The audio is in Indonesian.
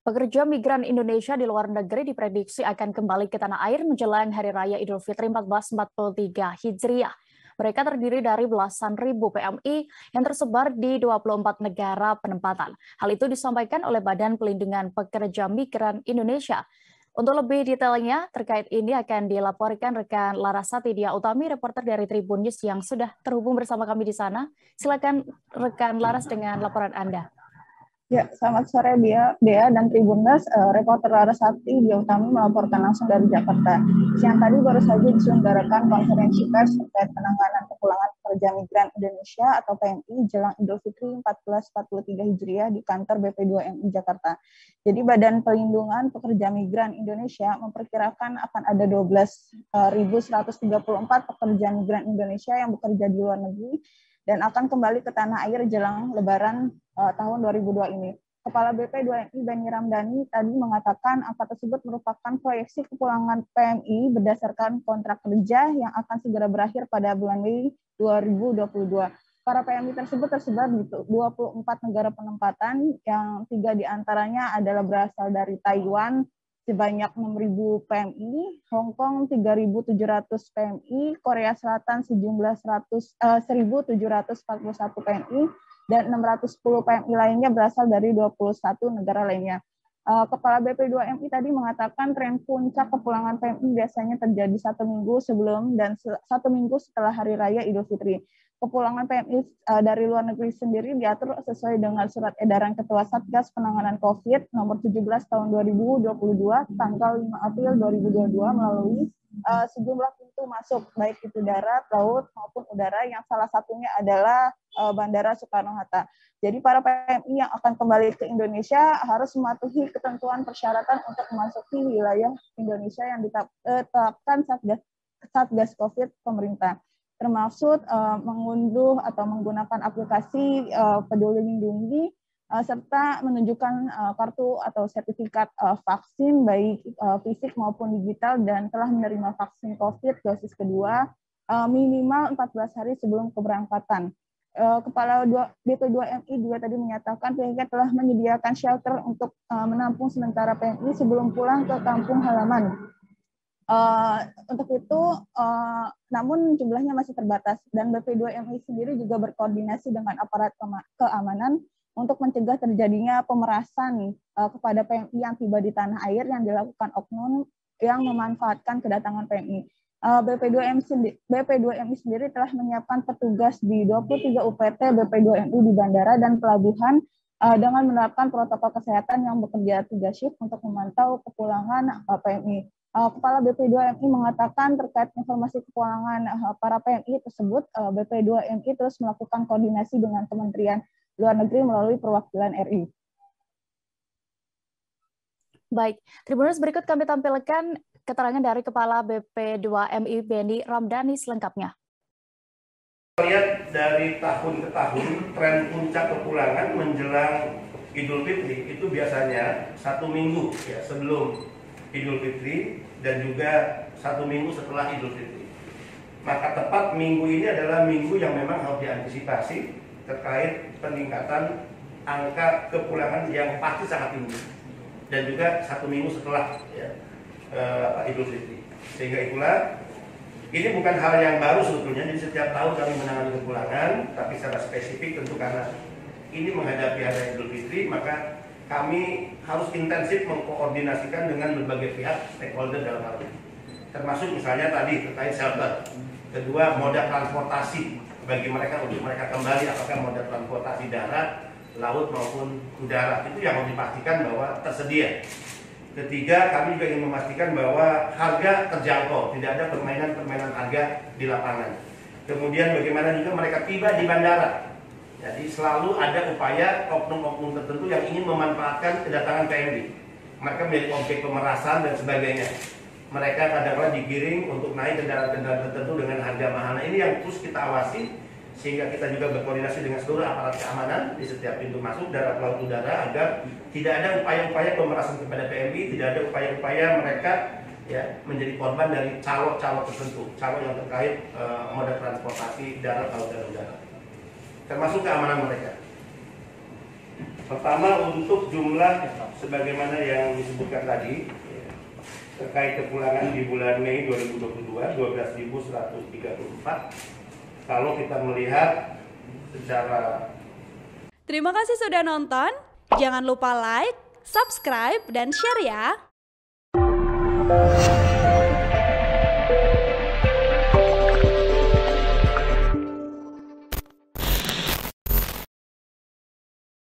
Pekerja migran Indonesia di luar negeri diprediksi akan kembali ke tanah air menjelang Hari Raya Idul Fitri 1443 Hijriah. Mereka terdiri dari belasan ribu PMI yang tersebar di 24 negara penempatan. Hal itu disampaikan oleh Badan Pelindungan Pekerja Migran Indonesia. Untuk lebih detailnya terkait ini akan dilaporkan rekan Larasati Dia Utami, reporter dari Tribun News yang sudah terhubung bersama kami di sana. Silakan rekan Laras dengan laporan Anda. Ya, selamat sore Dea dan Tribuners. Reporter Larasati Dia Utami melaporkan langsung dari Jakarta. Siang tadi baru saja diselenggarakan konferensi pers terkait penanganan kepulangan pekerja migran Indonesia atau PMI jelang Idul Fitri 1443 Hijriah di kantor BP2MI Jakarta. Jadi Badan Pelindungan Pekerja Migran Indonesia memperkirakan akan ada 12.134 pekerja migran Indonesia yang bekerja di luar negeri dan akan kembali ke tanah air jelang Lebaran tahun 2002 ini. Kepala BP2MI Beni Ramdhani tadi mengatakan angka tersebut merupakan proyeksi kepulangan PMI berdasarkan kontrak kerja yang akan segera berakhir pada bulan Mei 2022. Para PMI tersebut tersebar di 24 negara penempatan yang 3 diantaranya adalah berasal dari Taiwan, sebanyak 6.000 PMI, Hong Kong 3.700 PMI, Korea Selatan sejumlah 1.741 PMI, dan 610 PMI lainnya berasal dari 21 negara lainnya. Kepala BP2MI tadi mengatakan tren puncak kepulangan PMI biasanya terjadi 1 minggu sebelum dan 1 minggu setelah Hari Raya Idul Fitri. Kepulangan PMI dari luar negeri sendiri diatur sesuai dengan surat edaran Ketua Satgas Penanganan COVID nomor 17 tahun 2022 tanggal 5 April 2022 melalui sejumlah pintu masuk baik itu darat, laut maupun udara yang salah satunya adalah Bandara Soekarno-Hatta. Jadi para PMI yang akan kembali ke Indonesia harus mematuhi ketentuan persyaratan untuk memasuki wilayah Indonesia yang ditetapkan Satgas COVID pemerintah, termasuk mengunduh atau menggunakan aplikasi Peduli Lindungi serta menunjukkan kartu atau sertifikat vaksin baik fisik maupun digital dan telah menerima vaksin COVID dosis kedua minimal 14 hari sebelum keberangkatan. Kepala BP2MI juga tadi menyatakan pihaknya telah menyediakan shelter untuk menampung sementara PMI sebelum pulang ke kampung halaman. Untuk itu, namun jumlahnya masih terbatas dan BP2MI sendiri juga berkoordinasi dengan aparat keamanan untuk mencegah terjadinya pemerasan kepada PMI yang tiba di tanah air yang dilakukan oknum yang memanfaatkan kedatangan PMI. BP2MI sendiri telah menyiapkan petugas di 23 UPT BP2MI di bandara dan pelabuhan dengan menerapkan protokol kesehatan yang bekerja 3 shift untuk memantau kepulangan PMI. Kepala BP2MI mengatakan terkait informasi kepulangan para PMI tersebut, BP2MI terus melakukan koordinasi dengan Kementerian Luar Negeri melalui perwakilan RI. Baik, Tribuners, berikut kami tampilkan keterangan dari Kepala BP2MI Beni Ramdhani selengkapnya. Lihat dari tahun ke tahun, tren puncak kepulangan menjelang Idul Fitri itu biasanya 1 minggu ya sebelum Idul Fitri dan juga 1 minggu setelah Idul Fitri. Maka tepat minggu ini adalah minggu yang memang harus diantisipasi terkait peningkatan angka kepulangan yang pasti sangat tinggi dan juga 1 minggu setelah ya, Idul Fitri. Sehingga itulah ini bukan hal yang baru sebetulnya. Jadi setiap tahun kami menangani kepulangan, tapi secara spesifik tentu karena ini menghadapi hari Idul Fitri, maka kami harus intensif mengkoordinasikan dengan berbagai pihak stakeholder dalam hal ini. Termasuk misalnya tadi terkait shelter. Kedua, moda transportasi bagi mereka untuk mereka kembali, apakah moda transportasi darat, laut maupun udara, itu yang harus dipastikan bahwa tersedia. Ketiga, kami juga ingin memastikan bahwa harga terjangkau, tidak ada permainan-permainan harga di lapangan. Kemudian bagaimana juga mereka tiba di bandara. Jadi selalu ada upaya oknum-oknum tertentu yang ingin memanfaatkan kedatangan PMI. Mereka menjadi objek pemerasan dan sebagainya. Mereka kadang-kadang digiring untuk naik kendaraan-kendaraan tertentu dengan harga mahal. Nah, ini yang terus kita awasi, sehingga kita juga berkoordinasi dengan seluruh aparat keamanan di setiap pintu masuk darat, laut, udara, agar tidak ada upaya-upaya pemerasan kepada PMI, tidak ada upaya-upaya mereka ya menjadi korban dari calo-calo tertentu, calo yang terkait moda transportasi darat, laut, dan udara, termasuk keamanan mereka. Pertama, untuk jumlah sebagaimana yang disebutkan tadi terkait kepulangan di bulan Mei 2022 12.134. Kalau kita melihat secara. Terima kasih sudah nonton. Jangan lupa like, subscribe, dan share ya.